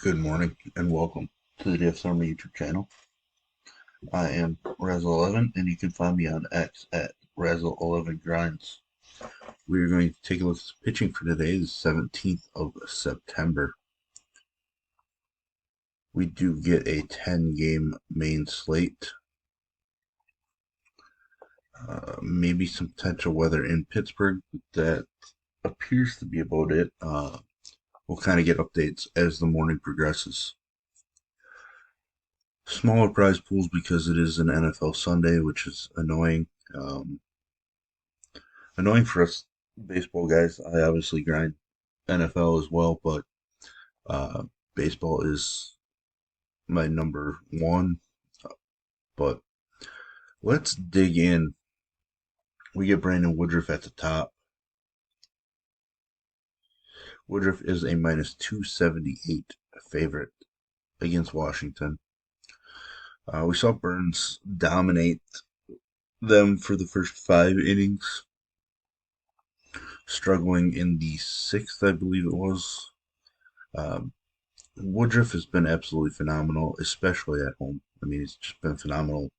Good morning and welcome to the DFS Army YouTube channel. I am Razzle11 and you can find me on X at Razzle11Grinds. We are going to take a look at the pitching for today, the 17th of September. We do get a 10-game main slate. Maybe some potential weather in Pittsburgh, but that appears to be about it. We'll kind of get updates as the morning progresses. Smaller prize pools because it is an NFL Sunday, which is annoying. Annoying for us baseball guys. I obviously grind NFL as well, but baseball is my number one. But let's dig in. We get Brandon Woodruff at the top. Woodruff is a minus 278 favorite against Washington. We saw Burns dominate them for the first 5 innings, struggling in the sixth, I believe it was. Woodruff has been absolutely phenomenal, especially at home. I mean, he's just been phenomenal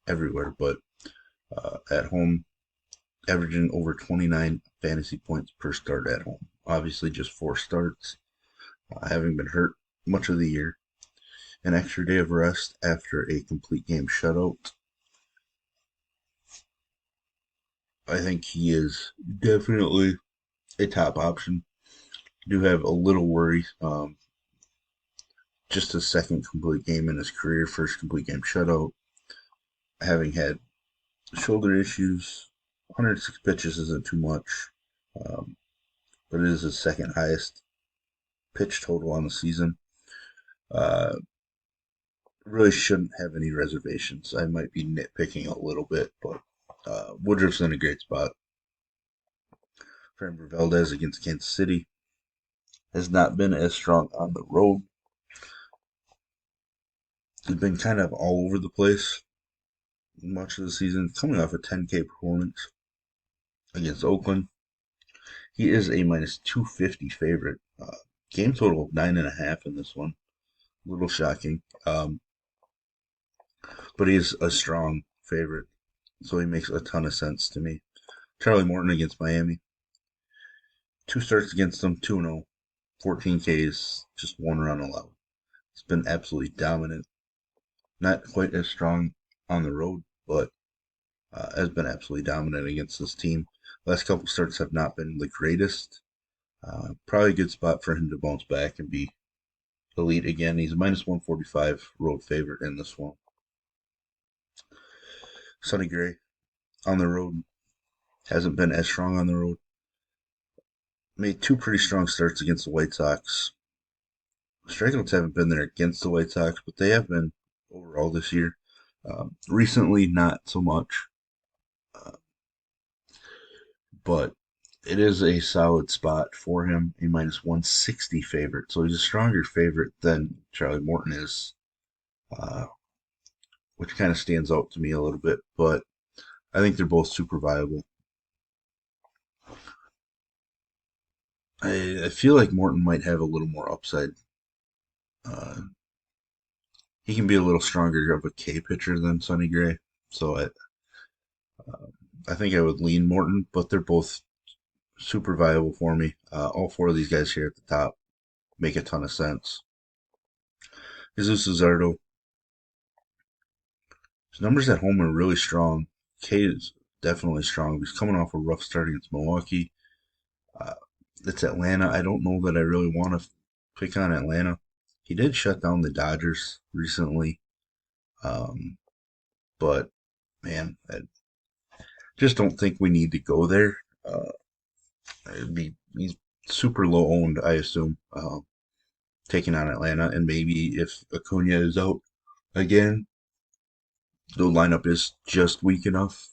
everywhere, but at home, averaging over 29 fantasy points per start at home. Obviously, just 4 starts, having been hurt much of the year. An extra day of rest after a complete game shutout. I think he is definitely a top option. Do have a little worry. Just his second complete game in his career, first complete game shutout. Having had shoulder issues, 106 pitches isn't too much, but it is his second highest pitch total on the season. Really shouldn't have any reservations. I might be nitpicking a little bit, but Woodruff's in a great spot. Framber Valdez against Kansas City has not been as strong on the road. He's been kind of all over the place much of the season, coming off a 10K performance against Oakland. He is a minus 250 favorite. Game total of 9.5 in this one. A little shocking. But he's a strong favorite, so he makes a ton of sense to me. Charlie Morton against Miami. 2 starts against them, 2-0, 14 Ks, just 1 run allowed. He's been absolutely dominant. Not quite as strong on the road, but has been absolutely dominant against this team. Last couple starts have not been the greatest. Probably a good spot for him to bounce back and be elite again. He's a minus 145 road favorite in this one. Sonny Gray on the road hasn't been as strong on the road. Made 2 pretty strong starts against the White Sox. Strikeouts haven't been there against the White Sox, but they have been overall this year. Recently, not so much. But it is a solid spot for him, a minus 160 favorite. So he's a stronger favorite than Charlie Morton is, which kind of stands out to me a little bit. But I think they're both super viable. I feel like Morton might have a little more upside. He can be a little stronger of a K pitcher than Sonny Gray. So I think I would lean Morton, but they're both super viable for me. All 4 of these guys here at the top make a ton of sense. Jesus Luzardo. His numbers at home are really strong. K is definitely strong. He's coming off a rough start against Milwaukee. It's Atlanta. I don't know that I really want to pick on Atlanta. He did shut down the Dodgers recently. But, man, I just don't think we need to go there. He's super low owned, I assume, taking on Atlanta. And maybe if Acuna is out again, the lineup is just weak enough.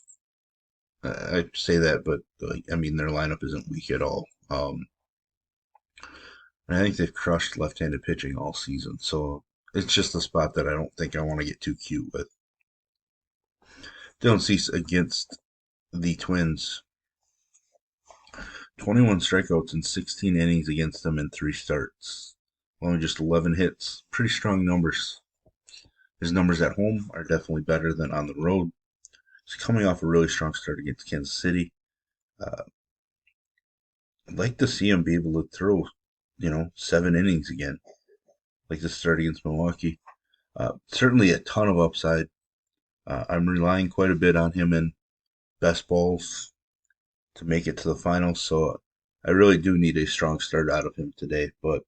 I say that, but I mean their lineup isn't weak at all. And I think they've crushed left-handed pitching all season, so it's just a spot that I don't think I want to get too cute with. Dylan Cease against the Twins. 21 strikeouts in 16 innings against them in 3 starts. only just 11 hits. Pretty strong numbers. His numbers at home are definitely better than on the road. He's coming off a really strong start against Kansas City. Uh, I'd like to see him be able to throw, 7 innings again, like the start against Milwaukee. Certainly a ton of upside. I'm relying quite a bit on him in best balls to make it to the finals, so I really do need a strong start out of him today. But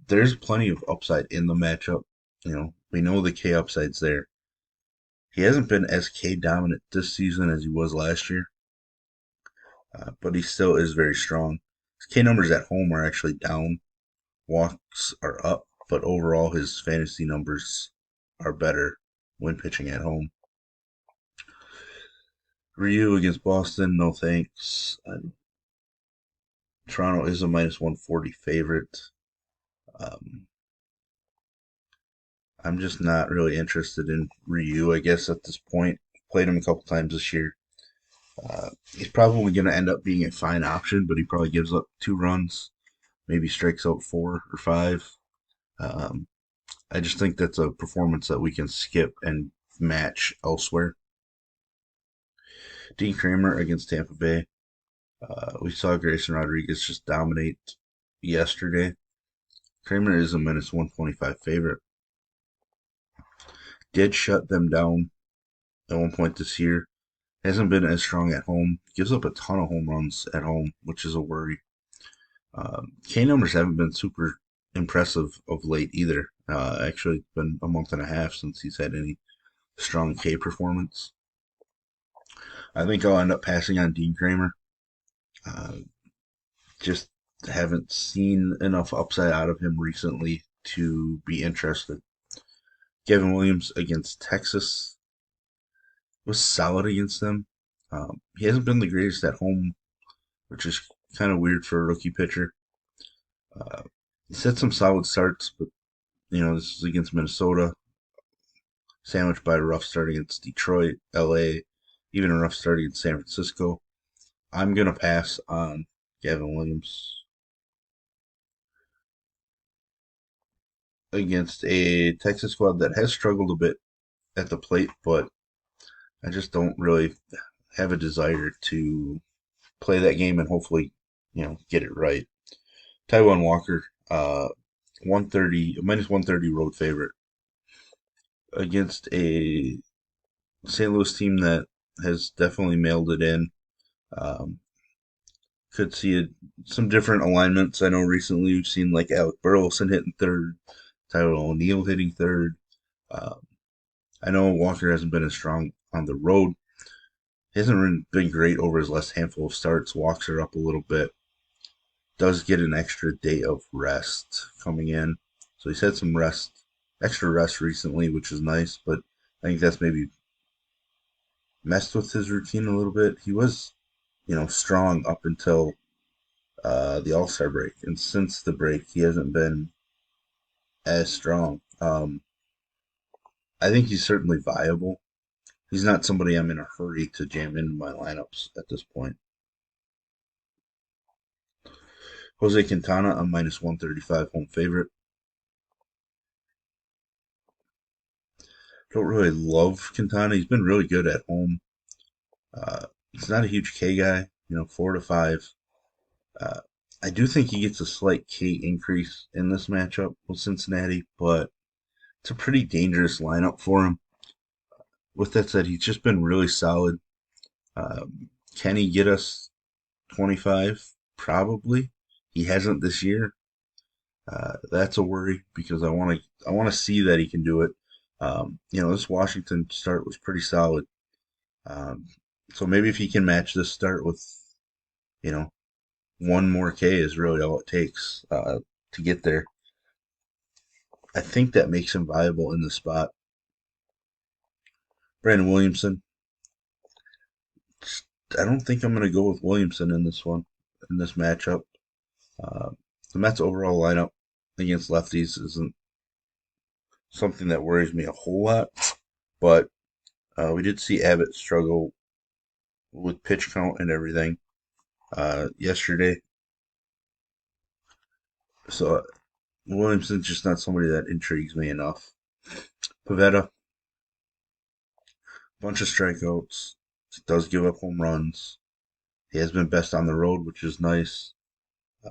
there's plenty of upside in the matchup. We know the K upside's there. He hasn't been as K dominant this season as he was last year, but he still is very strong. His K numbers at home are actually down. Walks are up, but overall his fantasy numbers are better when pitching at home. Ryu against Boston, no thanks. Toronto is a minus 140 favorite. Um, I'm just not really interested in Ryu, I guess, at this point. Played him a couple times this year. He's probably going to end up being a fine option, but he probably gives up 2 runs, maybe strikes out 4 or 5. Um, I just think that's a performance that we can skip and match elsewhere. Dean Kramer against Tampa Bay. We saw Grayson Rodriguez just dominate yesterday. Kramer is a minus 125 favorite. Did shut them down at one point this year. Hasn't been as strong at home. Gives up a ton of home runs at home, which is a worry. K numbers haven't been super impressive of late either. Actually, it's been a month and a half since he's had any strong K performance. I think I'll end up passing on Dean Kramer. Uh, just haven't seen enough upside out of him recently to be interested. Gavin Williams against Texas was solid against them. He hasn't been the greatest at home, which is kind of weird for a rookie pitcher. Uh, he's had some solid starts, but this is against Minnesota, sandwiched by a rough start against Detroit, LA, even a rough start against San Francisco. I'm gonna pass on Gavin Williams against a Texas squad that has struggled a bit at the plate, but I just don't really have a desire to play that game and hopefully, get it right. Taiwan Walker, 130 minus 130 road favorite against a St. Louis team that has definitely mailed it in. Um, could see some different alignments. I know recently we've seen like Alec Burleson hitting third, Tyler O'Neill hitting third. Um, I know Walker hasn't been as strong on the road. He hasn't been great over his last handful of starts. Walks are up a little bit. Does get an extra day of rest coming in. So he's had some extra rest recently, which is nice, but I think that's maybe messed with his routine a little bit. He was, strong up until the All Star break, and since the break, he hasn't been as strong. I think he's certainly viable. He's not somebody I'm in a hurry to jam into my lineups at this point. Jose Quintana, a minus 135 home favorite. Don't really love Quintana. He's been really good at home. He's not a huge K guy, 4 to 5. Uh, I do think he gets a slight K increase in this matchup with Cincinnati, but it's a pretty dangerous lineup for him. With that said, he's just been really solid. Can he get us 25? Probably. He hasn't this year. That's a worry because I want to see that he can do it. This Washington start was pretty solid. Um, so maybe if he can match this start with, you know, one more K is really all it takes to get there. I think that makes him viable in the spot. Brandon Williamson. I don't think I'm going to go with Williamson in this one, in this matchup. Uh, the Mets' overall lineup against lefties isn't something that worries me a whole lot, but we did see Abbott struggle with pitch count and everything yesterday. So Williamson's just not somebody that intrigues me enough. Pavetta, bunch of strikeouts. He does give up home runs. He has been best on the road, which is nice.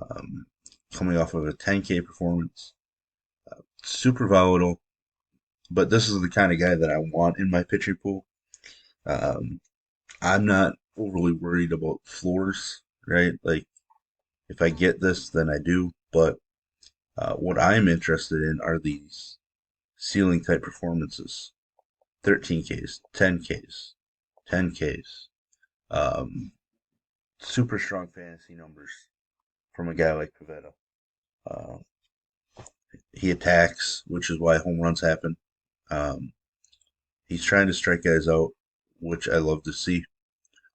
Um, Coming off of a 10K performance. Super volatile, but this is the kind of guy that I want in my pitching pool. Um, I'm not overly worried about floors, right? Like, if I get this, then I do. But what I'm interested in are these ceiling type performances: 13Ks, 10Ks, 10Ks. Um, Super strong fantasy numbers from a guy like Pavetta. Uh, he attacks, which is why home runs happen. Um, he's trying to strike guys out, which I love to see.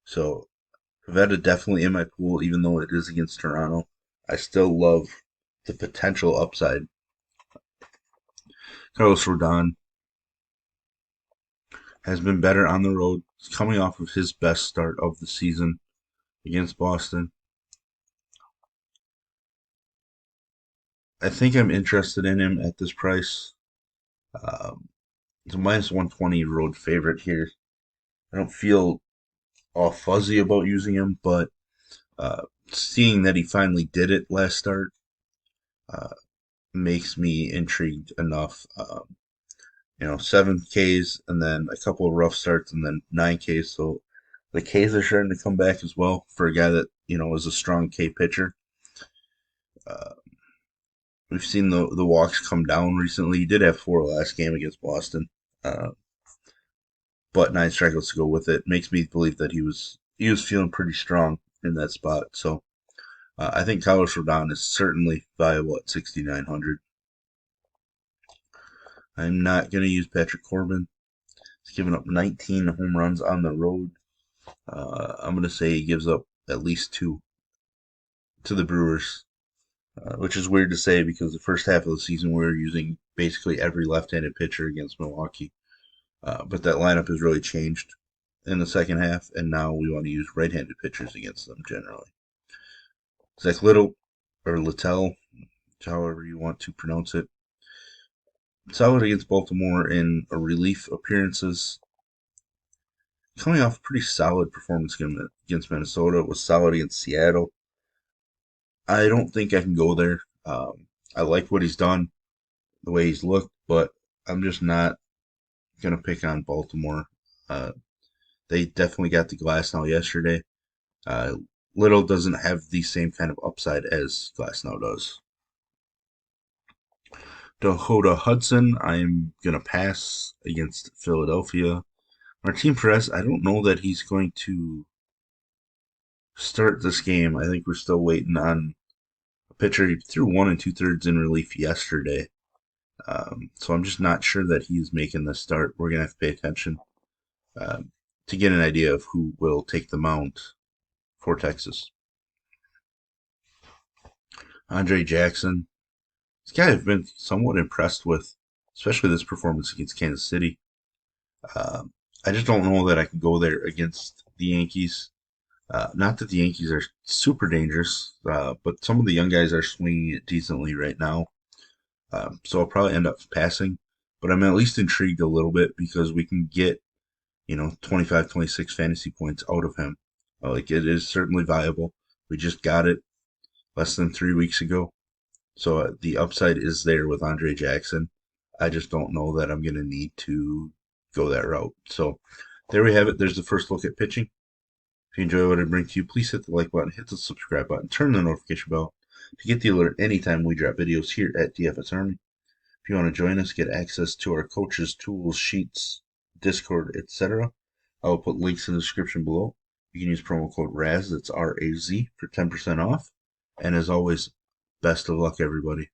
So Pavetta definitely in my pool, even though it is against Toronto. I still love the potential upside. Carlos Rodon has been better on the road. He's coming off of his best start of the season against Boston. I think I'm interested in him at this price. It's a minus 120 road favorite here. I don't feel all fuzzy about using him, but seeing that he finally did it last start uh, makes me intrigued enough. 7 Ks and then a couple of rough starts and then 9 Ks. So the Ks are starting to come back as well for a guy that is a strong K pitcher. Uh, we've seen the walks come down recently. He did have 4 last game against Boston, uh, but 9 strikeouts to go with it makes me believe that he was feeling pretty strong in that spot. So I think Carlos Rodon is certainly viable at 6,900. I'm not going to use Patrick Corbin. He's given up 19 home runs on the road. I'm going to say he gives up at least 2 to the Brewers, which is weird to say because the first half of the season we were using basically every left-handed pitcher against Milwaukee. But that lineup has really changed in the second half, and now we want to use right-handed pitchers against them generally. Zach Little, or Littell, however you want to pronounce it, solid against Baltimore in relief appearances. Coming off a pretty solid performance against Minnesota, it was solid against Seattle. I don't think I can go there. I like what he's done, the way he's looked, but I'm just not going to pick on Baltimore. Uh, they definitely got the glass now yesterday. Uh, Little doesn't have the same kind of upside as Glasnow does. Dakota Hudson, I'm going to pass against Philadelphia. Martin Perez, I don't know that he's going to start this game. I think we're still waiting on a pitcher. He threw 1 2/3 in relief yesterday. So I'm just not sure that he's making the start. We're going to have to pay attention to get an idea of who will take the mound for Texas. Andre Jackson. This guy I've been somewhat impressed with, especially this performance against Kansas City. Uh, I just don't know that I can go there against the Yankees. Not that the Yankees are super dangerous, but some of the young guys are swinging it decently right now. So I'll probably end up passing, but I'm at least intrigued a little bit because we can get, 25, 26 fantasy points out of him. Like it is certainly viable. We just got it less than 3 weeks ago. So the upside is there with Andre Jackson. I just don't know that I'm going to need to go that route. So there we have it. There's the first look at pitching. If you enjoy what I bring to you, please hit the like button, hit the subscribe button, turn the notification bell to get the alert anytime we drop videos here at DFS Army. If you want to join us, get access to our coaches, tools, sheets, Discord, etc., I will put links in the description below. You can use promo code RAZ, that's RAZ, for 10% off. And as always, best of luck, everybody.